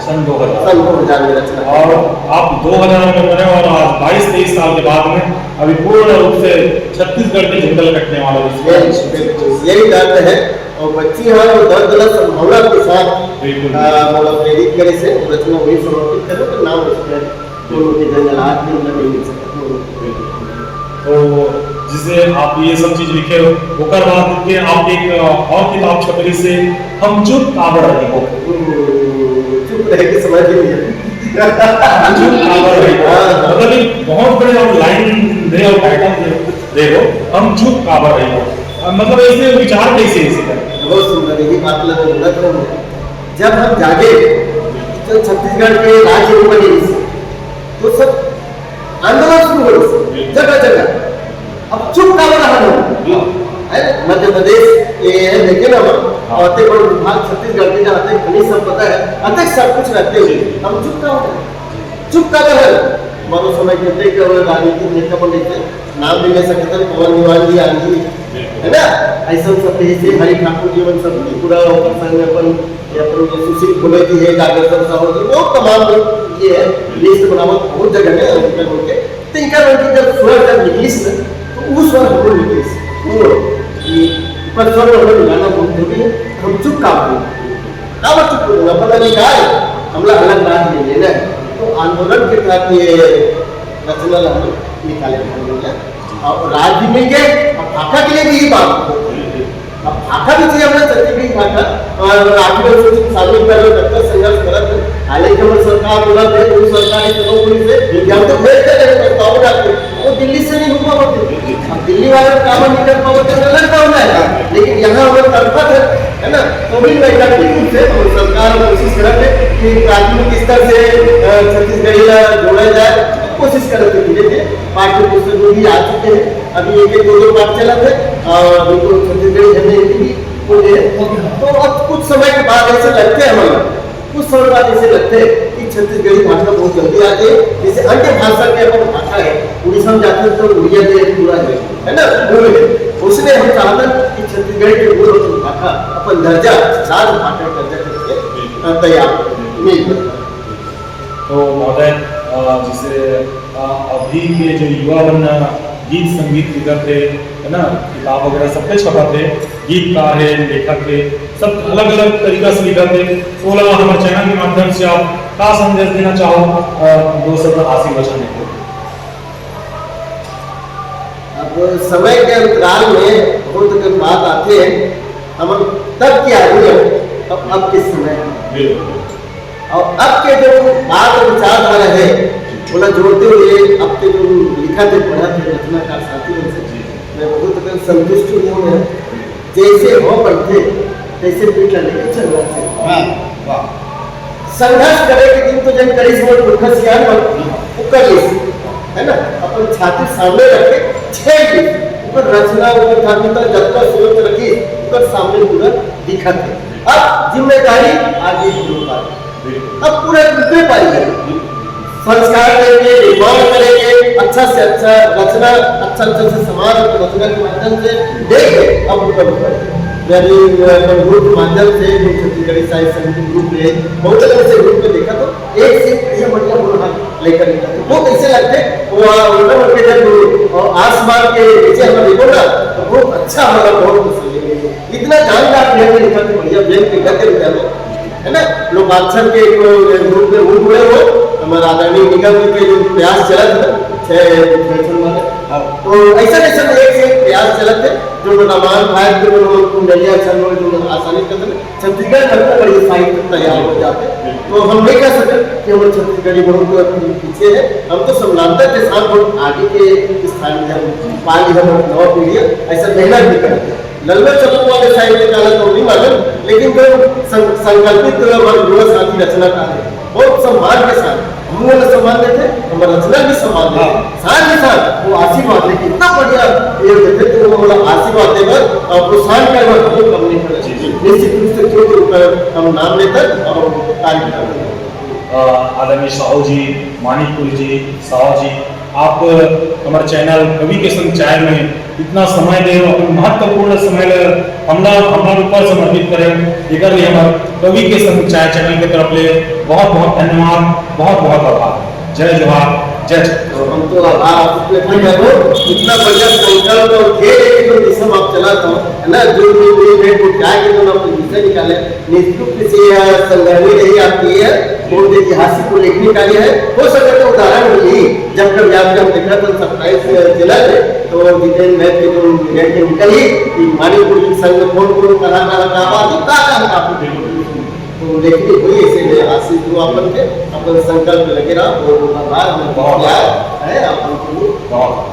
सन 2000 में रचना। और आप 2000 में बने और आज 22-23 साल के बाद में अभी पूर्ण रूप से छत्तीसगढ़ के जंगल कटने वाले यही दर्द है। और बच्ची है वो दर्द संभावना के साथ मतलब प्रेरित करे से रचना वही समर्पित करो तो नाम उसके जंगल आज भी नहीं मिल सकता। तो जिसे आप ये सब चीज लिखे हो ओकर बाद के आप एक और किताब छपरी से हम चुप काबर रही हो, चुप रह के समझ नहीं चुप काबर रही हो, मतलब एक बहुत बड़े आप लाइन दे और टाइटल दे हो हम चुप काबर रही हो। मतलब ऐसे विचार कैसे इसी का? बहुत सुंदर यही बात लगा जब हम जागे तो छत्तीसगढ़ के राज्य बने तो सब आंदोलन शुरू हो जगह जगह। अब चुप का बना है मध्य प्रदेश ये देखे ना और विभाग छत्तीसगढ़ के जहाँ खनिज संपदा है अतः सब कुछ रहते हुए हम चुप का बना मानो समय के राजनीतिक नेता बने थे नाम भी ले सकते थे पवन निवाल जी आंधी है ना ऐसा सब से हरि ठाकुर जीवन सब पूरा संग अपन सुशील फुले जी है गागर साहब बहुत तमाम ये है लिस्ट बनावल बहुत जगह है उनके तिनका उनकी जब स्वर जब इंग्लिश में तो उस स्वर हम इंग्लिश वो पर स्वर में मिलाना बहुत जरूरी है। हम चुप का चुप करूंगा पता नहीं कहा है हमला अलग बात नहीं लेना है। तो आंदोलन के तहत ये रचना हम निकाले और राज्य मिल गए। अब भाषा के लिए भी यही बात अब भाषा भी चाहिए अपना छत्तीसगढ़ी भाषा और आखिर शामिल कर संघर्ष करत हालांकि हमारी सरकार बोला थे वो सरकारी पुलिस से कि हम तो भेजते रहे प्रस्ताव डालते, वो दिल्ली से नहीं हो पाते, अब दिल्ली वाले काम नहीं कर पाते तो अलग काम है, लेकिन यहाँ हमारे तरफ है ना, तो भी वैकल्पिक रूप से हम सरकार कोशिश करते कि प्राथमिक स्तर से छत्तीसगढ़ी जोड़ा जाए, कोशिश करते धीरे धीरे पाठ्य पुस्तक भी आ चुके हैं, अभी एक दो पाठ चला थे और बिल्कुल छत्तीसगढ़ी हिंदी भी हो गए, तो अब कुछ समय के बाद ऐसे लगते हैं हमारे कुछ समय बाद ऐसे लगते हैं कि छत्तीसगढ़ी भाषा बहुत जल्दी आ गई, जैसे अन्य भाषा के अपन भाषा है उड़ीसा में जाते हैं तो उड़िया के पूरा है ना बोल है, उसने हम चाहते हैं कि छत्तीसगढ़ के मूल भाषा अपन दर्जा राजभाषा का दर्जा करके तैयार मिल। तो महोदय जैसे अभी के जो युवा बन गीत संगीत लिखत है ना, किताब वगैरह सब पे छपाते, गीतकार है, लेखक है, सब अलग अलग तरीका से लिखत है, तो लगा हमारे चैनल के माध्यम से आप क्या संदेश देना चाहो दो शब्द आसिफ वचन को? अब समय के अंतराल में बहुत अगर बात आते हैं, हम तब की आदमी है अब किस समय है, और अब के जो बात विचारधारा है बोला जोड़ते हुए अब के जो लिखा थे पढ़ा थे रचनाकार साथी से मैं बहुत अगर संतुष्ट हूँ, जैसे हो पढ़ते तैसे पीठ लेके चलना चाहिए, संघर्ष करे के दिन तो जन करी समझ दुखा सियान वो कर ले है ना, अपन छाती सामने रखे छेड़ दी ऊपर रचना ऊपर धार्मिकता जब तक सोच रखी ऊपर सामने पूरा दिखा थे, अब जिम्मेदारी आगे अब पूरे रुपये पाइए, संस्कार करेंगे, निर्माण करेंगे, अच्छा से अच्छा रचना अच्छा से समाज और रचना के माध्यम से देखे अब ऊपर मेरी ग्रुप के माध्यम से जो छत्तीसगढ़ी साहित्य समिति ग्रुप है बहुत से ग्रुप में देखा तो एक से बढ़िया मतलब लेकर निकला तो वो कैसे लगते वो उनके जब आसमान के नीचे हम देखो ना तो बहुत अच्छा हमारा बहुत इतना जानकार प्लेयर लिखा थे बढ़िया प्लेयर लिखा थे है ना, लोग अक्षर के ग्रुप में उठ रहे हो हमारा आदरणीय निगम के जो प्रयास चलत है तो ऐसा ऐसा एक से प्रयास चलत है जो रामायण भारत के कुंडलिया छल जो आसानी कर छत्तीसगढ़ में बड़ी साहित्य तैयार हो जाते, तो हम नहीं कह सकते कि हम छत्तीसगढ़ी बहुत पीछे है, हम तो समानांतर के साथ बहुत आगे के स्थान में हम पाली हम नवा पीढ़ी ऐसा मेहनत भी करते हैं, ललवे चप्पू वाले साहित्य निकाला तो नहीं मालूम, लेकिन जो संकल्पित साथी रचनाकार है बहुत सम्मान के साथ हम लोग सम्मान देते, हमारा रचना भी सम्मान देते, साथ ही साथ वो आशीर्वाद देते, इतना बढ़िया ये देते तो वो बोला आशीर्वाद देकर और प्रोत्साहन कर वो कम नहीं करना चाहिए, निश्चित रूप से जो हम नाम लेकर और कार्य करते। आदरणीय साहू जी, मानिकपुर जी, साहू जी, आप हमारे चैनल कवि के संचाय में इतना समय दे महत्वपूर्ण समय हमला ऊपर समर्पित करें एक लिए हमारे कवि के संचाय चैनल की तरफ ले बहुत बहुत धन्यवाद, बहुत बहुत आभार, जय जोहार, जय तो हम तो इतना बढ़िया संकल्प और खेल जो दिशा आप चला था है ना, जो क्या के जो आप विषय निकाले निश्चित से संग्रहणी रही आपकी है बहुत ऐतिहासिक को लिखने का है, हो सके तो उदाहरण मिली जब कभी आपने देखा तो 27 जिला है तो जितेंद्र मैथ के जो निकली मानिकपुर की संघ कौन कहा तो देखनी हुई इसीलिए आशीष जो अपन के अपन संकल्प लगे रहा और आभार है अपन को।